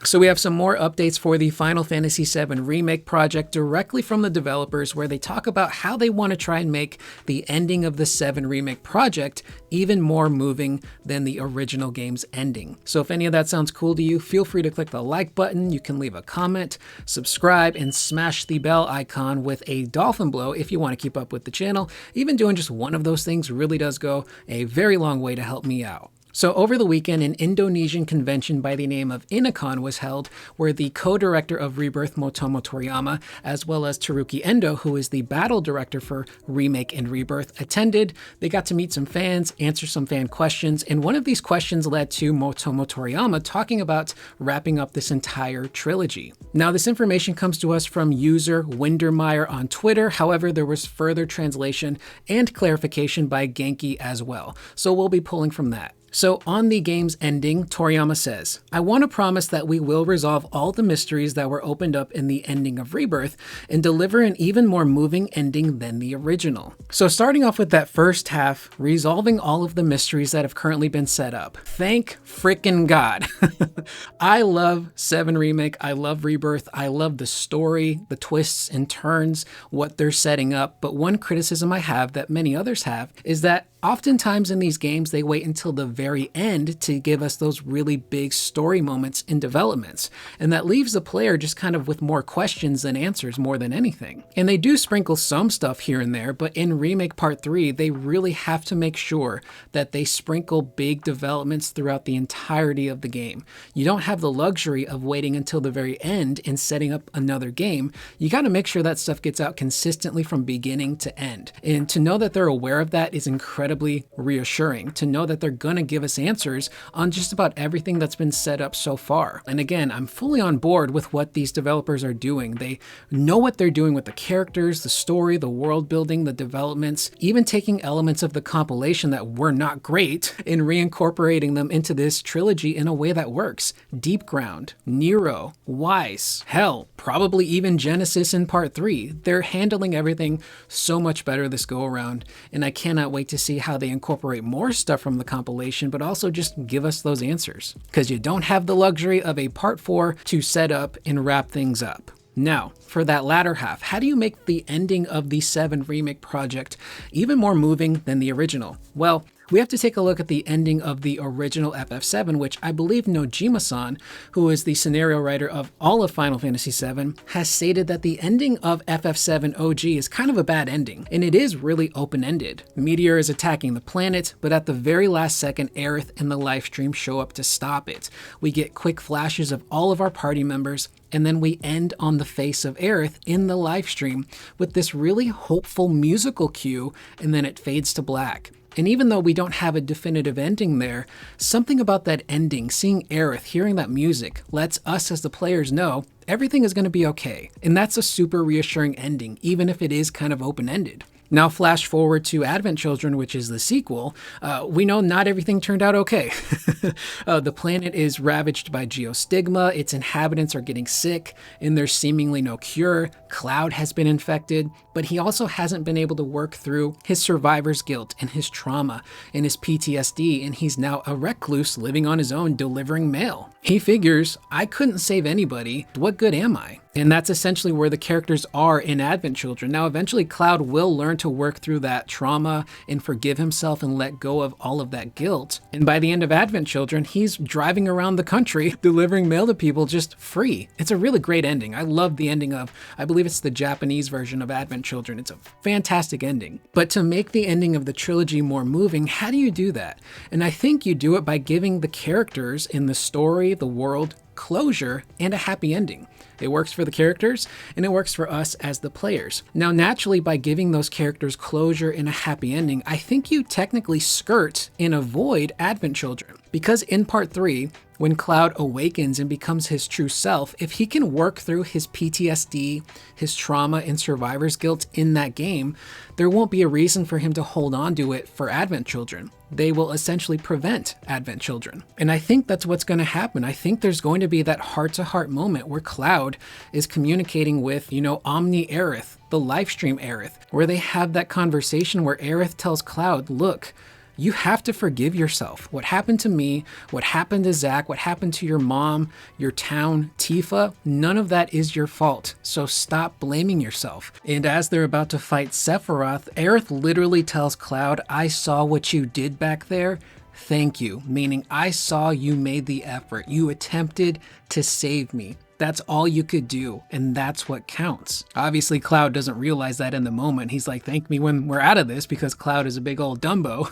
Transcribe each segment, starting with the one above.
So we have some more updates for the Final Fantasy VII Remake project directly from the developers, where they talk about how they want to try and make the ending of the 7 Remake project even more moving than the original game's ending. So if any of that sounds cool to you, feel free to click the like button. You can leave a comment, subscribe, and smash the bell icon with a dolphin blow if you want to keep up with the channel. Even doing just one of those things really does go a very long way to help me out. So over the weekend, an Indonesian convention by the name of Inacon was held, where the co-director of Rebirth, Motomu Toriyama, as well as Teruki Endo, who is the battle director for Remake and Rebirth, attended. They got to meet some fans, answer some fan questions, and one of these questions led to Motomu Toriyama talking about wrapping up this entire trilogy. Now, this information comes to us from user Windermeyer on Twitter. However, there was further translation and clarification by Genki as well. So we'll be pulling from that. So on the game's ending, Toriyama says, "I want to promise that we will resolve all the mysteries that were opened up in the ending of Rebirth and deliver an even more moving ending than the original." So starting off with that first half, resolving all of the mysteries that have currently been set up. Thank frickin' God. I love 7 Remake. I love Rebirth. I love the story, the twists and turns, what they're setting up. But one criticism I have that many others have is that oftentimes in these games, they wait until the very end to give us those really big story moments in developments. And that leaves the player just kind of with more questions than answers more than anything. And they do sprinkle some stuff here and there, but in Remake Part 3, they really have to make sure that they sprinkle big developments throughout the entirety of the game. You don't have the luxury of waiting until the very end and setting up another game. You got to make sure that stuff gets out consistently from beginning to end. And to know that they're aware of that is incredibly reassuring, to know that they're going to give us answers on just about everything that's been set up so far. And again, I'm fully on board with what these developers are doing. They know what they're doing with the characters, the story, the world building, the developments, even taking elements of the compilation that were not great and reincorporating them into this trilogy in a way that works. Deep Ground, Nero, Weiss, hell, probably even Genesis in Part 3. They're handling everything so much better this go around, and I cannot wait to see how they incorporate more stuff from the compilation, but also just give us those answers. Because you don't have the luxury of a Part 4 to set up and wrap things up. Now, for that latter half, how do you make the ending of the 7 Remake project even more moving than the original? Well, we have to take a look at the ending of the original FF7, which I believe Nojima-san, who is the scenario writer of all of Final Fantasy VII, has stated that the ending of FF7 OG is kind of a bad ending, and it is really open-ended. Meteor is attacking the planet, but at the very last second, Aerith and the livestream show up to stop it. We get quick flashes of all of our party members, and then we end on the face of Aerith in the livestream with this really hopeful musical cue, and then it fades to black. And even though we don't have a definitive ending there, something about that ending, seeing Aerith, hearing that music, lets us as the players know everything is going to be okay. And that's a super reassuring ending, even if it is kind of open-ended. Now flash forward to Advent Children, which is the sequel. We know not everything turned out okay. The planet is ravaged by geostigma, its inhabitants are getting sick, and there's seemingly no cure. Cloud has been infected, but he also hasn't been able to work through his survivor's guilt and his trauma and his PTSD, and he's now a recluse living on his own delivering mail. He figures, I couldn't save anybody, what good am I? And that's essentially where the characters are in Advent Children. Now, eventually Cloud will learn to work through that trauma and forgive himself and let go of all of that guilt. And by the end of Advent Children, he's driving around the country delivering mail to people just free. It's a really great ending. I love the ending of, I believe it's the Japanese version of Advent Children. It's a fantastic ending. But to make the ending of the trilogy more moving, how do you do that? And I think you do it by giving the characters in the story, the world, closure and a happy ending. It works for the characters and it works for us as the players. Now, naturally, by giving those characters closure and a happy ending, I think you technically skirt and avoid Advent Children. Because in Part 3, when Cloud awakens and becomes his true self, if he can work through his PTSD, his trauma, and survivor's guilt in that game, there won't be a reason for him to hold on to it for Advent Children. They will essentially prevent Advent Children. And I think that's what's going to happen. I think there's going to be that heart-to-heart moment where Cloud is communicating with, Omni Aerith, the livestream Aerith, where they have that conversation where Aerith tells Cloud, look, you have to forgive yourself. What happened to me, what happened to Zack, what happened to your mom, your town, Tifa, none of that is your fault. So stop blaming yourself. And as they're about to fight Sephiroth, Aerith literally tells Cloud, I saw what you did back there. Thank you. Meaning, I saw you made the effort. You attempted to save me. That's all you could do, and that's what counts. Obviously, Cloud doesn't realize that in the moment. He's like, thank me when we're out of this, because Cloud is a big old Dumbo,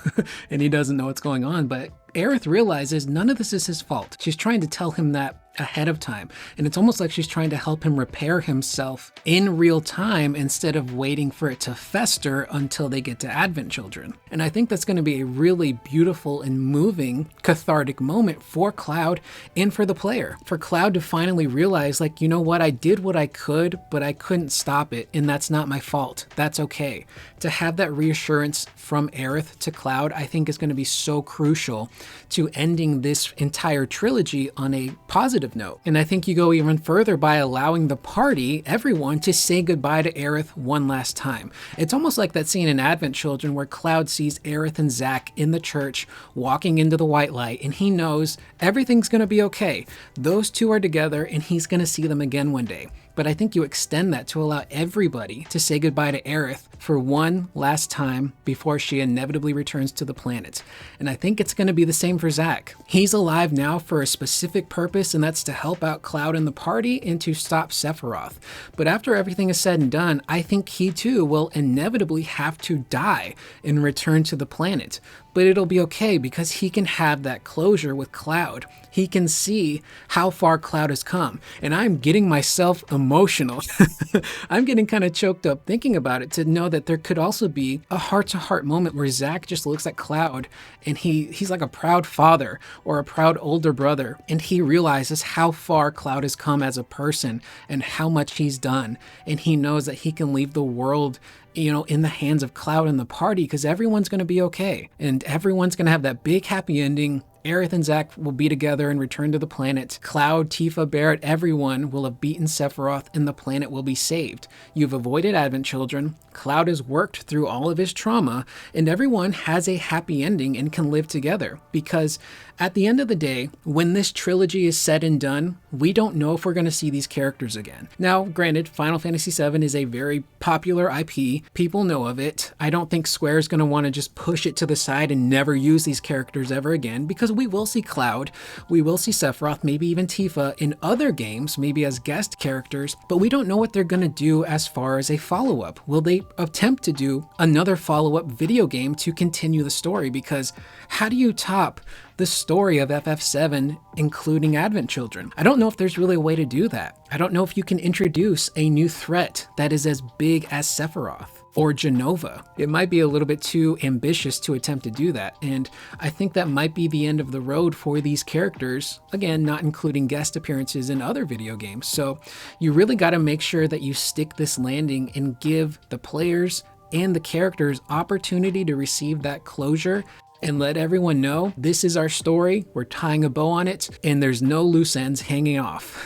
and he doesn't know what's going on. But Aerith realizes none of this is his fault. She's trying to tell him that ahead of time. And it's almost like she's trying to help him repair himself in real time instead of waiting for it to fester until they get to Advent Children. And I think that's going to be a really beautiful and moving, cathartic moment for Cloud and for the player. For Cloud to finally realize, like, you know what, I did what I could, but I couldn't stop it, and that's not my fault. That's okay. To have that reassurance from Aerith to Cloud, I think is going to be so crucial to ending this entire trilogy on a positive note. And I think you go even further by allowing the party, everyone, to say goodbye to Aerith one last time. It's almost like that scene in Advent Children where Cloud sees Aerith and Zack in the church walking into the white light, and he knows everything's going to be okay. Those two are together, and he's going to see them again one day. But I think you extend that to allow everybody to say goodbye to Aerith for one last time before she inevitably returns to the planet. And I think it's going to be the same for Zack. He's alive now for a specific purpose, and that's to help out Cloud and the party and to stop Sephiroth. But after everything is said and done, I think he too will inevitably have to die and return to the planet. But it'll be okay because he can have that closure with Cloud. He can see how far Cloud has come. And I'm getting myself emotional. I'm getting kind of choked up thinking about it, to know that there could also be a heart-to-heart moment where Zack just looks at Cloud and he's like a proud father or a proud older brother, and he realizes how far Cloud has come as a person and how much he's done. And he knows that he can leave the world, you know, in the hands of Cloud and the party, because everyone's going to be okay. And everyone's going to have that big happy ending. Aerith and Zack will be together and return to the planet. Cloud, Tifa, Barrett, everyone will have beaten Sephiroth, and the planet will be saved. You've avoided Advent Children. Cloud has worked through all of his trauma, and everyone has a happy ending and can live together. Because at the end of the day, when this trilogy is said and done, we don't know if we're going to see these characters again. Now, granted, Final Fantasy VII is a very popular IP. People know of it. I don't think Square is going to want to just push it to the side and never use these characters ever again, because we will see Cloud, we will see Sephiroth, maybe even Tifa in other games, maybe as guest characters, but we don't know what they're going to do as far as a follow-up. Will they attempt to do another follow-up video game to continue the story? Because how do you top the story of FF7, including Advent Children? I don't know if there's really a way to do that. I don't know if you can introduce a new threat that is as big as Sephiroth or Genova. It might be a little bit too ambitious to attempt to do that, and I think that might be the end of the road for these characters, again, not including guest appearances in other video games. So you really got to make sure that you stick this landing and give the players and the characters opportunity to receive that closure, and let everyone know this is our story, we're tying a bow on it, and there's no loose ends hanging off.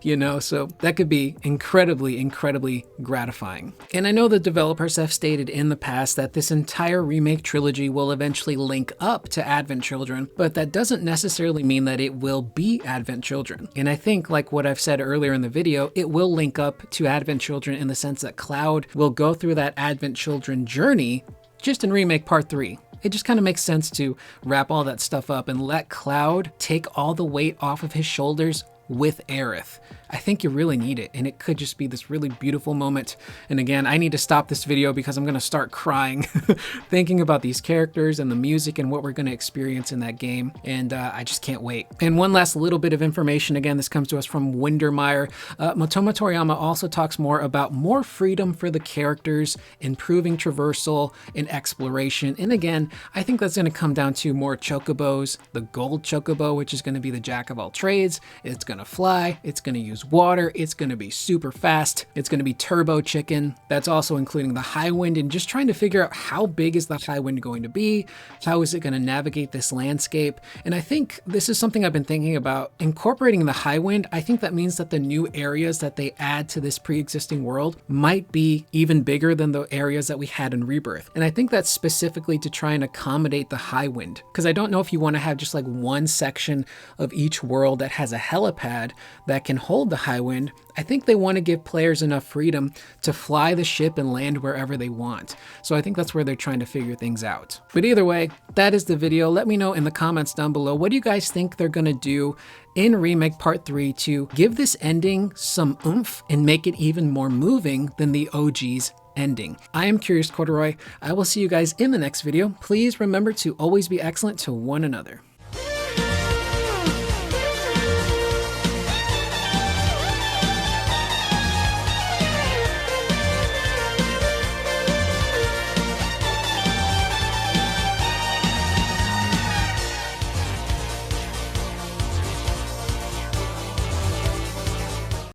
You know, so that could be incredibly, incredibly gratifying. And I know the developers have stated in the past that this entire remake trilogy will eventually link up to Advent Children, but that doesn't necessarily mean that it will be Advent Children. And I think, like what I've said earlier in the video, it will link up to Advent Children in the sense that Cloud will go through that Advent Children journey just in Remake Part 3. It just kind of makes sense to wrap all that stuff up and let Cloud take all the weight off of his shoulders with Aerith. I think you really need it, and it could just be this really beautiful moment. And again, I need to stop this video because I'm going to start crying thinking about these characters and the music and what we're going to experience in that game, and I just can't wait. And one last little bit of information, again, this comes to us from Windermeyer. Motomu Toriyama also talks more about more freedom for the characters, improving traversal and exploration. And again, I think that's going to come down to more chocobos, the gold chocobo, which is going to be the jack of all trades. It's going gonna fly, it's gonna use water, it's gonna be super fast, it's gonna be turbo chicken. That's also including the high wind and just trying to figure out how big is the high wind going to be, how is it gonna navigate this landscape. And I think this is something I've been thinking about. Incorporating the high wind, I think that means that the new areas that they add to this pre-existing world might be even bigger than the areas that we had in Rebirth. And I think that's specifically to try and accommodate the high wind, because I don't know if you want to have just like one section of each world that has a helipad that can hold the high wind. I think they want to give players enough freedom to fly the ship and land wherever they want. So I think that's where they're trying to figure things out. But either way, that is the video. Let me know in the comments down below, what do you guys think they're going to do in Remake Part 3 to give this ending some oomph and make it even more moving than the OG's ending? I am Curious Corduroy. I will see you guys in the next video. Please remember to always be excellent to one another.